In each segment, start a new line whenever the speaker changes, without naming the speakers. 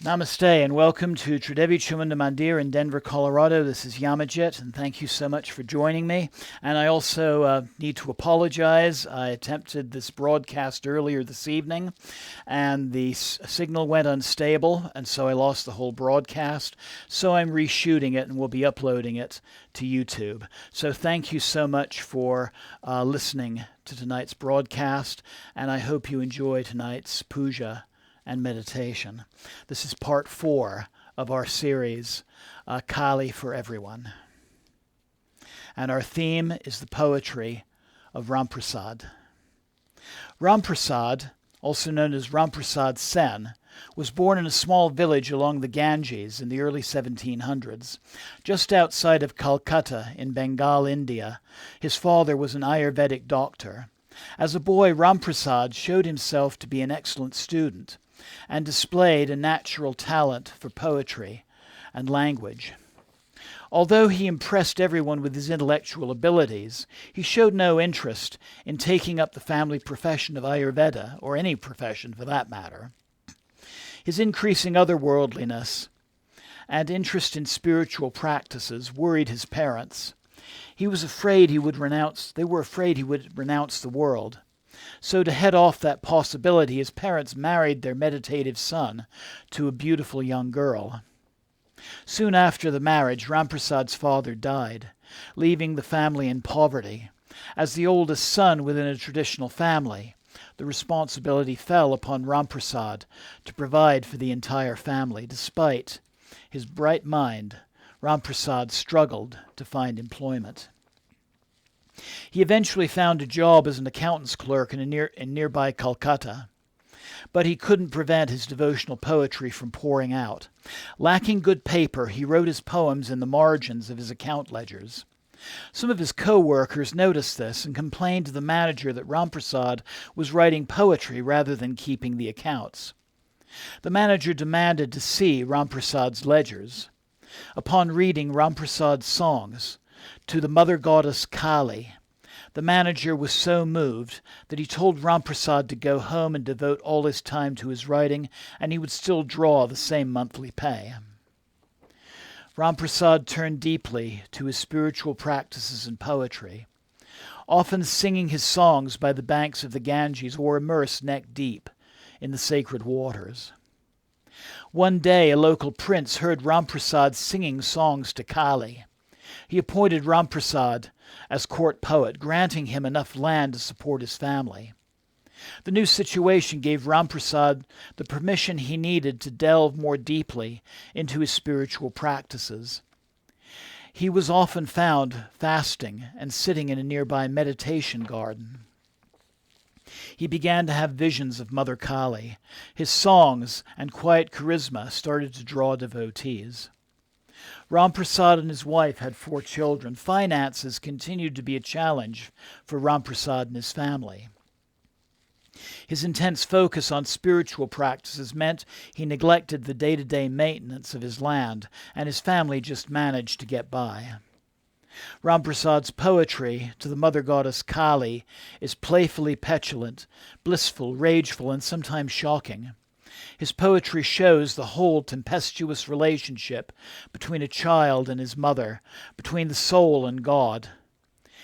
Namaste and welcome to Tridevi Chamunda Mandir in Denver, Colorado. This is Yamajit, and thank you so much for joining me. And I also need to apologize. I attempted this broadcast earlier this evening, and the signal went unstable, and so I lost the whole broadcast. So I'm reshooting it, and we'll be uploading it to YouTube. So thank you so much for listening to tonight's broadcast, and I hope you enjoy tonight's puja and meditation. This is part 4 of our series, Kali for Everyone. And our theme is the poetry of Ramprasad. Ramprasad, also known as Ramprasad Sen, was born in a small village along the Ganges in the early 1700s, just outside of Calcutta in Bengal, India. His father was an Ayurvedic doctor. As a boy, Ramprasad showed himself to be an excellent student and displayed a natural talent for poetry and language. Although he impressed everyone with his intellectual abilities, he showed no interest in taking up the family profession of Ayurveda, or any profession for that matter. His increasing otherworldliness and interest in spiritual practices worried his parents. They were afraid he would renounce the world. So to head off that possibility, his parents married their meditative son to a beautiful young girl. Soon after the marriage, Ramprasad's father died, leaving the family in poverty. As the oldest son within a traditional family, the responsibility fell upon Ramprasad to provide for the entire family. Despite his bright mind, Ramprasad struggled to find employment. He eventually found a job as an accountant's clerk in nearby Calcutta, but he couldn't prevent his devotional poetry from pouring out. Lacking good paper, he wrote his poems in the margins of his account ledgers. Some of his co-workers noticed this and complained to the manager that Ramprasad was writing poetry rather than keeping the accounts. The manager demanded to see Ramprasad's ledgers. Upon reading Ramprasad's songs to the mother goddess Kali, the manager was so moved that he told Ramprasad to go home and devote all his time to his writing, and he would still draw the same monthly pay. Ramprasad turned deeply to his spiritual practices and poetry, often singing his songs by the banks of the Ganges or immersed neck deep in the sacred waters. One day, a local prince heard Ramprasad singing songs to Kali. He appointed Ramprasad as court poet, granting him enough land to support his family. The new situation gave Ramprasad the permission he needed to delve more deeply into his spiritual practices. He was often found fasting and sitting in a nearby meditation garden. He began to have visions of Mother Kali. His songs and quiet charisma started to draw devotees. Ramprasad and his wife had 4 children. Finances continued to be a challenge for Ramprasad and his family. His intense focus on spiritual practices meant he neglected the day-to-day maintenance of his land, and his family just managed to get by. Ramprasad's poetry to the mother goddess Kali is playfully petulant, blissful, rageful, and sometimes shocking. His poetry shows the whole tempestuous relationship between a child and his mother, between the soul and God.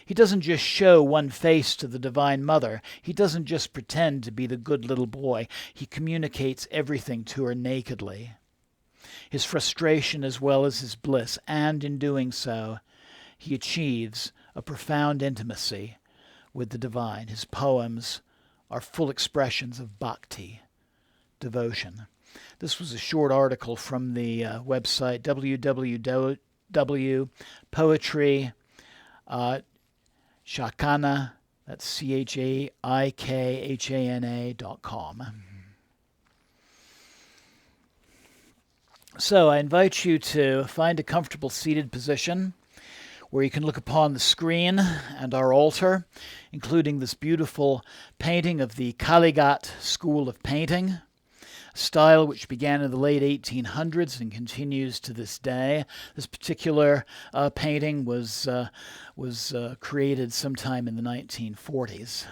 He doesn't just show one face to the Divine Mother. He doesn't just pretend to be the good little boy. He communicates everything to her nakedly. His frustration as well as his bliss, and in doing so, he achieves a profound intimacy with the divine. His poems are full expressions of bhakti, devotion. This was a short article from the website www.poetryshakana, that's CHAIKHANA.com. So I invite you to find a comfortable seated position where you can look upon the screen and our altar, including this beautiful painting of the Kalighat school of painting, a style which began in the late 1800s and continues to this day. This particular painting was created sometime in the 1940s.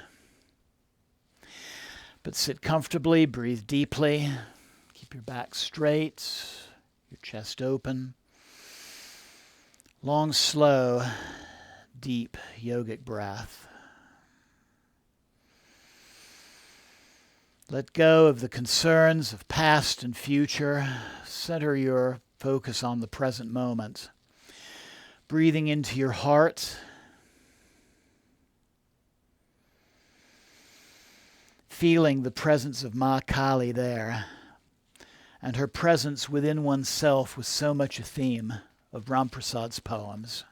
But sit comfortably, breathe deeply, Keep your back straight, your chest open. Long, slow, deep yogic breath. Let go of the concerns of past and future. Center your focus on the present moment. Breathing into your heart. Feeling the presence of Ma Kali there. And her presence within oneself was so much a theme of Ramprasad's poems.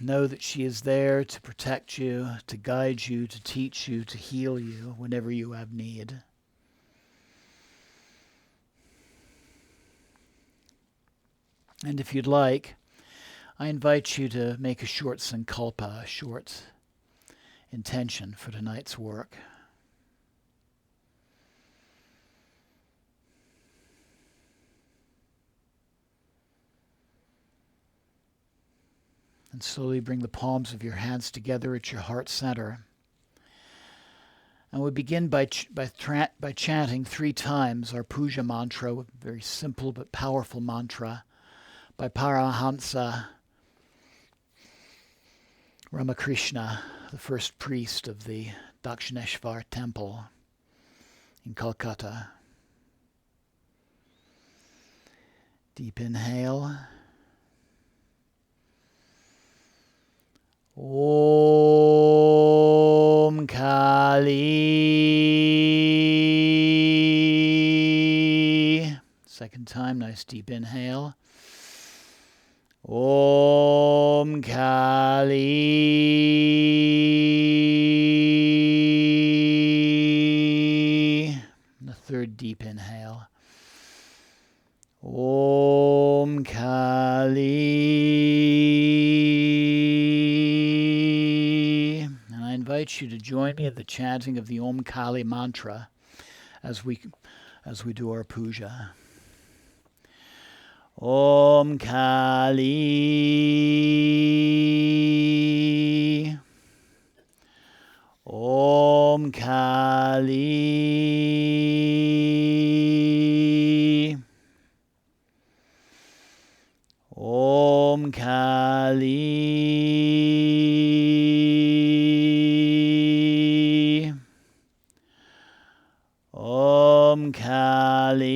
Know that she is there to protect you, to guide you, to teach you, to heal you whenever you have need. And if you'd like, I invite you to make a short sankalpa, a short intention for tonight's work. And slowly bring the palms of your hands together at your heart center. And we begin by chanting 3 times our puja mantra, a very simple but powerful mantra by Paramahansa Ramakrishna, the first priest of the Dakshineshwar temple in Calcutta. Deep inhale. Om Kali. Second time, nice deep inhale. Om Kali. And the third deep inhale. Om Kali. And I invite you to join me at the chanting of the Om Kali mantra as we do our puja. Om Kali. Om Kali. Om Kali. Om Kali.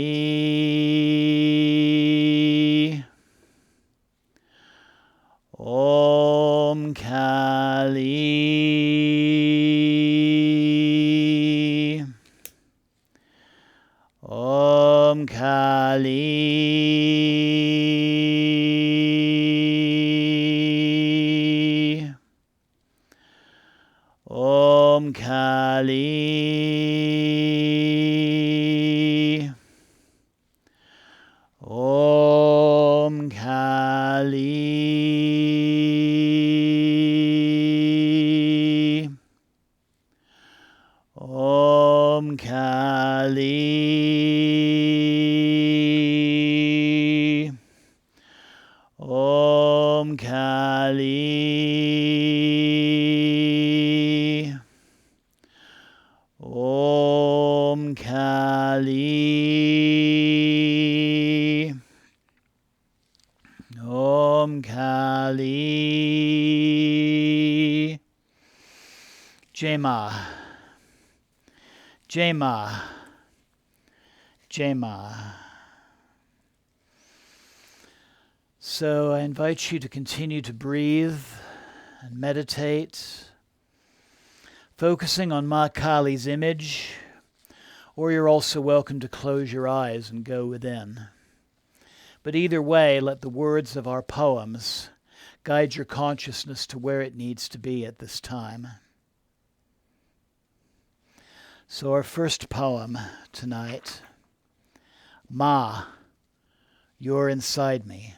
Om Kali. Om Kali. Om Kali. Om Kali. Om Kali. Om Kali. Om Kali. Om Kali. Jai Ma. Jai Ma. Jai Ma. So I invite you to continue to breathe and meditate, focusing on Ma Kali's image, or you're also welcome to close your eyes and go within. But either way, let the words of our poems guide your consciousness to where it needs to be at this time. So our first poem tonight, Ma, You're Inside Me.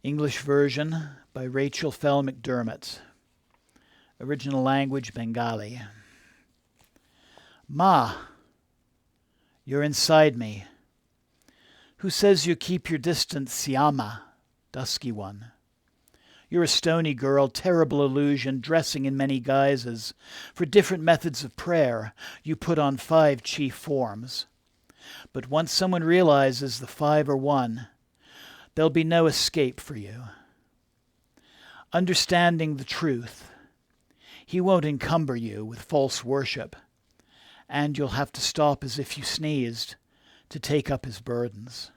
English version by Rachel Fell McDermott. Original language Bengali. Ma, you're inside me. Who says you keep your distance, Syama, dusky one? You're a stony girl, terrible illusion, dressing in many guises. For different methods of prayer, you put on 5 chief forms. But once someone realizes the 5 are one, there'll be no escape for you. Understanding the truth, he won't encumber you with false worship, and you'll have to stop as if you sneezed to take up his burdens.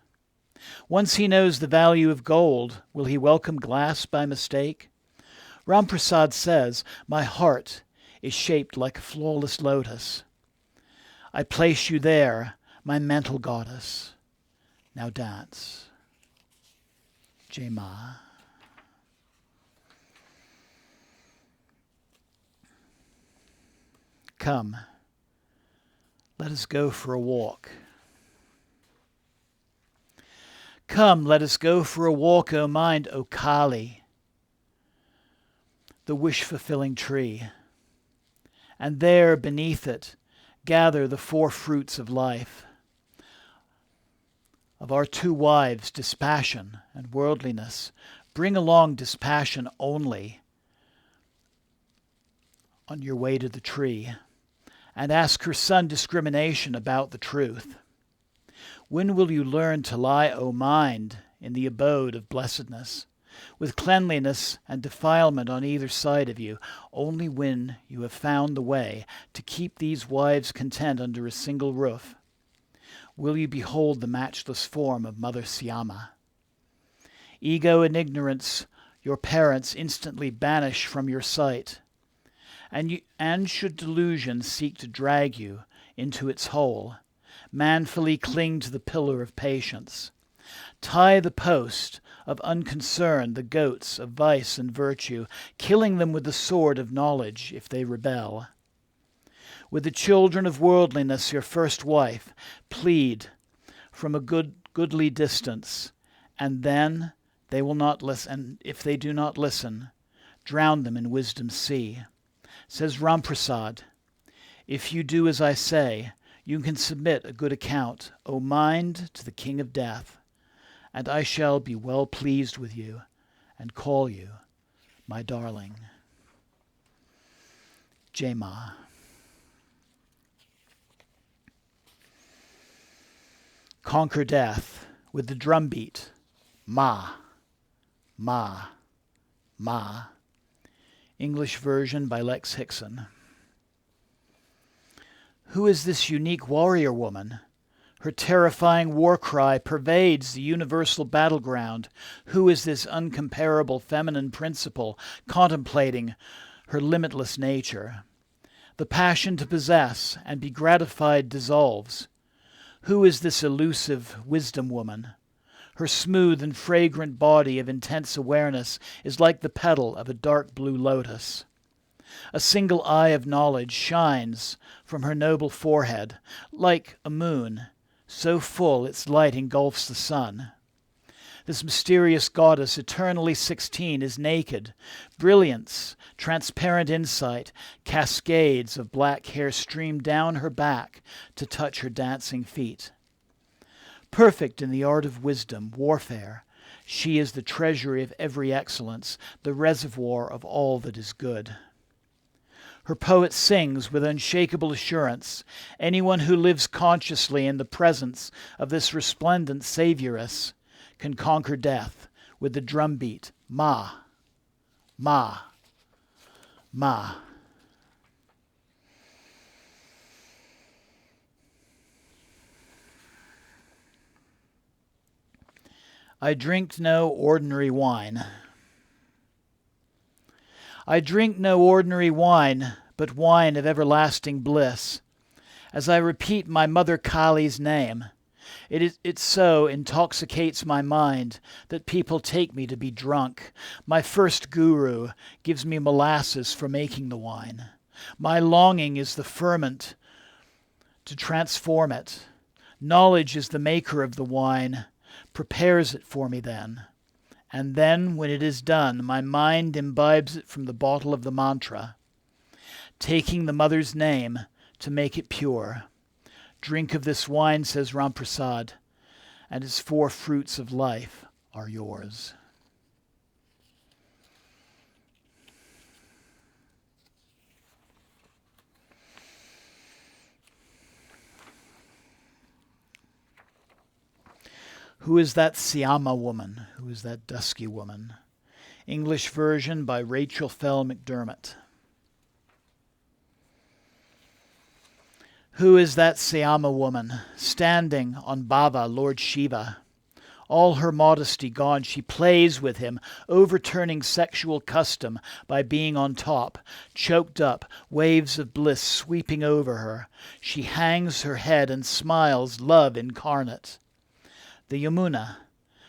Once he knows the value of gold, will he welcome glass by mistake? Ramprasad says, my heart is shaped like a flawless lotus. I place you there, my mental goddess. Now dance. Jai Ma. Come, let us go for a walk. Come, let us go for a walk, O mind, O Kali, the wish-fulfilling tree. And there, beneath it, gather the 4 fruits of life. Of our 2 wives, dispassion and worldliness, bring along dispassion only on your way to the tree, and ask her son discrimination about the truth. When will you learn to lie, O mind, in the abode of blessedness, with cleanliness and defilement on either side of you? Only when you have found the way to keep these wives content under a single roof will you behold the matchless form of Mother Syama. Ego and ignorance your parents instantly banish from your sight, and should delusion seek to drag you into its hole, manfully cling to the pillar of patience. Tie the post of unconcern the goats of vice and virtue, killing them with the sword of knowledge if they rebel. With the children of worldliness, your first wife, plead from a goodly distance, and then they will not listen. And if they do not listen, drown them in wisdom's sea. Says Ramprasad, if you do as I say, you can submit a good account, O mind, to the King of Death, and I shall be well pleased with you and call you my darling. Jai Ma. Conquer death with the drumbeat. Ma, ma, ma. English version by Lex Hickson. Who is this unique warrior woman? Her terrifying war cry pervades the universal battleground. Who is this uncomparable feminine principle contemplating her limitless nature? The passion to possess and be gratified dissolves. Who is this elusive wisdom woman? Her smooth and fragrant body of intense awareness is like the petal of a dark blue lotus. A single eye of knowledge shines from her noble forehead, like a moon, so full its light engulfs the sun. This mysterious goddess, eternally 16, is naked. Brilliance, transparent insight, cascades of black hair stream down her back to touch her dancing feet. Perfect in the art of wisdom, warfare, she is the treasury of every excellence, the reservoir of all that is good. Her poet sings with unshakable assurance, anyone who lives consciously in the presence of this resplendent savioress can conquer death with the drumbeat, ma, ma, ma. I drink no ordinary wine. I drink no ordinary wine, but wine of everlasting bliss. As I repeat my mother Kali's name, it so intoxicates my mind that people take me to be drunk. My first guru gives me molasses for making the wine. My longing is the ferment to transform it. Knowledge is the maker of the wine, prepares it for me then. And then, when it is done, my mind imbibes it from the bottle of the mantra, taking the mother's name to make it pure. Drink of this wine, says Ramprasad, and its 4 fruits of life are yours. Who is that Siama woman? Who is that dusky woman? English version by Rachel Fell McDermott. Who is that Siama woman, standing on Bava, Lord Shiva? All her modesty gone, she plays with him, overturning sexual custom by being on top, choked up, waves of bliss sweeping over her. She hangs her head and smiles, love incarnate. The Yamuna,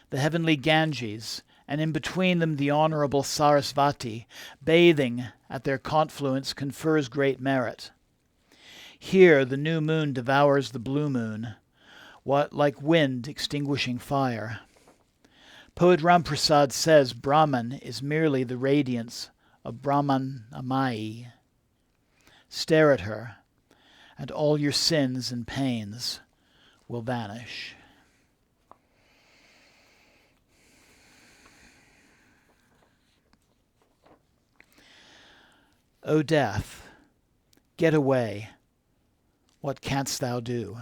the heavenly Ganges, and in between them the honorable Sarasvati, bathing at their confluence confers great merit. Here the new moon devours the blue moon, what like wind extinguishing fire. Poet Ramprasad says Brahman is merely the radiance of Brahmanamai. Stare at her, and all your sins and pains will vanish. O death, get away. What canst thou do?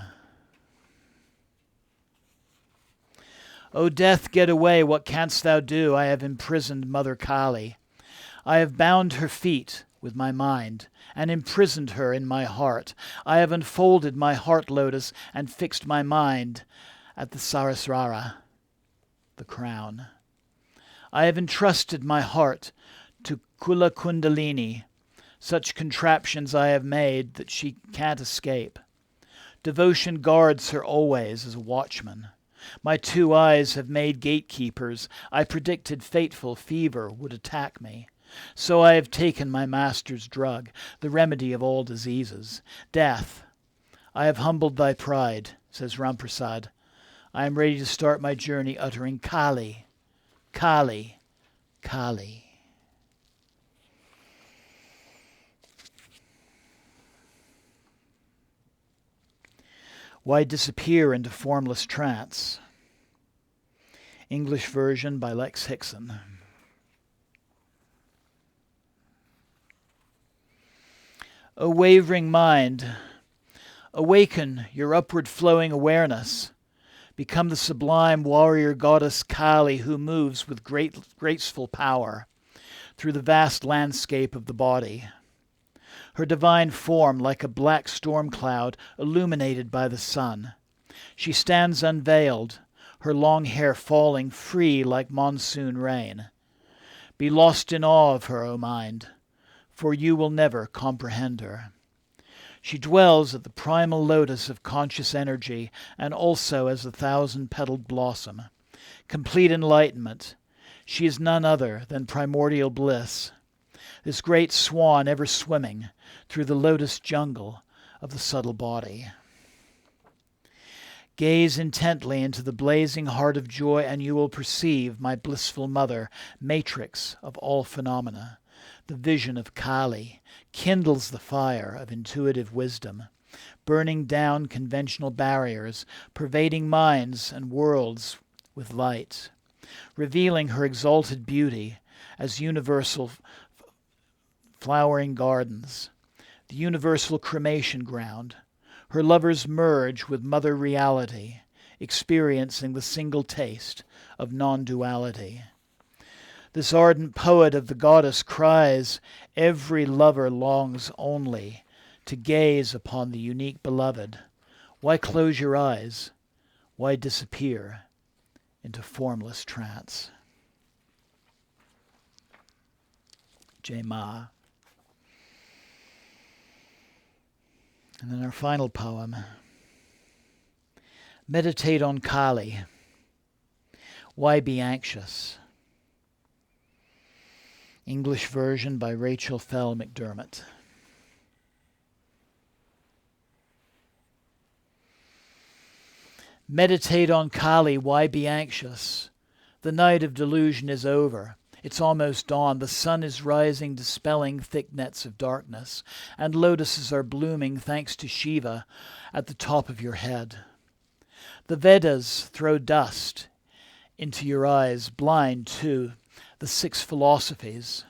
O death, get away, what canst thou do? I have imprisoned Mother Kali. I have bound her feet with my mind, and imprisoned her in my heart. I have unfolded my heart lotus, and fixed my mind at the Sarasrara, the crown. I have entrusted my heart to Kula Kundalini. Such contraptions I have made that she can't escape. Devotion guards her always as a watchman. My 2 eyes have made gatekeepers. I predicted fateful fever would attack me. So I have taken my master's drug, the remedy of all diseases. Death, I have humbled thy pride, says Ramprasad. I am ready to start my journey uttering Kali, Kali, Kali. Why disappear into formless trance? English version by Lex Hickson. O wavering mind, awaken your upward flowing awareness. Become the sublime warrior goddess Kali who moves with graceful power through the vast landscape of the body. Her divine form like a black storm cloud illuminated by the sun. She stands unveiled, her long hair falling free like monsoon rain. Be lost in awe of her, O mind, for you will never comprehend her. She dwells at the primal lotus of conscious energy and also as a 1,000-petaled blossom. Complete enlightenment, she is none other than primordial bliss. This great swan ever swimming through the lotus jungle of the subtle body. Gaze intently into the blazing heart of joy, and you will perceive my blissful mother, matrix of all phenomena. The vision of Kali kindles the fire of intuitive wisdom, burning down conventional barriers, pervading minds and worlds with light, revealing her exalted beauty as universal flowering gardens, the universal cremation ground. Her lovers merge with mother reality, experiencing the single taste of non-duality. This ardent poet of the goddess cries, every lover longs only to gaze upon the unique beloved. Why close your eyes? Why disappear into formless trance? J. Ma. And then our final poem. Meditate on Kali. Why be anxious? English version by Rachel Fell McDermott. Meditate on Kali, why be anxious? The night of delusion is over. It's almost dawn. The sun is rising, dispelling thick nets of darkness, and lotuses are blooming thanks to Shiva at the top of your head. The Vedas throw dust into your eyes, blind to the 6 philosophies.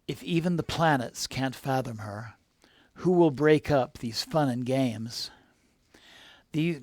If even the planets can't fathom her, who will break up these fun and games? The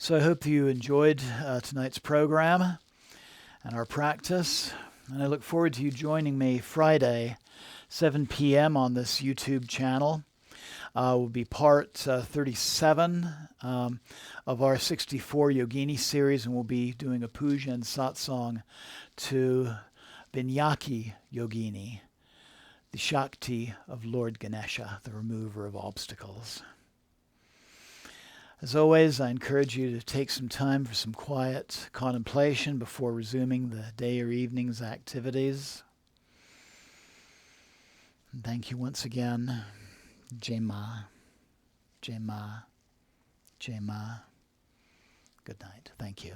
So I hope you enjoyed tonight's program and our practice. And I look forward to you joining me Friday, 7 p.m. on this YouTube channel. Will be part 37 of our 64 Yogini series, and we'll be doing a puja and satsang to Vinyaki Yogini, the Shakti of Lord Ganesha, the remover of obstacles. As always, I encourage you to take some time for some quiet contemplation before resuming the day or evening's activities. And thank you once again. Jai Ma, Jai Ma, Jai Ma. Good night. Thank you.